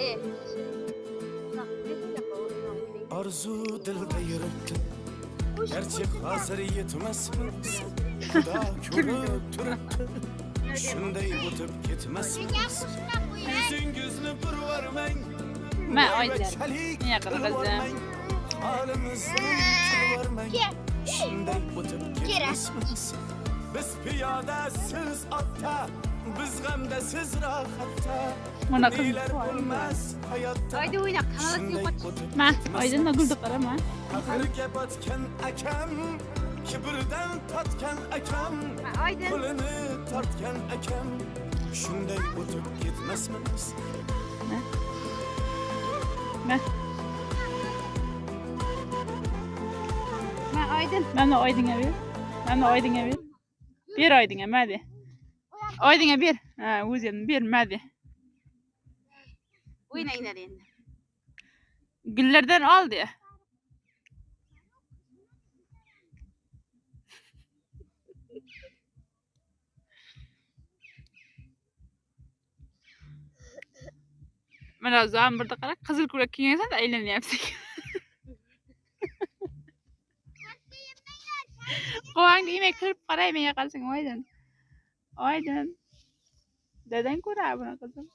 E. Bak ne böyle kovuyor. Arzu dilde yürüttü. Gerçek hazır yetmezmiz. Xudo ko'rib turibdi. Shunday o'tib ketmasmiz. Yuzingizni purvarmang. Ma oylar. Niye qilg'izim? Halimizni kulvarmang. Shunday o'tib ketmasmiz. Biz piyoda siz otda, biz g'amda siz rohatda. Mana Nelar qilib bo'lmas hayotda. Haydi oyna kanalda Shunday yo'qot. o'tib Ma oydinda guldi qarama. Axirga botgan akam, kibrdan totgan akam, Haydi. qo'lini tortgan akam, shunday o'tib ketmasmiz. Ma Ma Aydın. mana oydinga ber. Mana oydinga ber. Bir oydinga madi. Oydinga bir. Ha, o'zing bir madi. Oynayınlar endi. Gullardan ol de. Mana zam birda qara qizil kurak kiygansan da aylanyapsan. Qo'ngni yemek kirib qarayman yaqalsang oydin. Oydin. Dadang ko'rar buni qizim.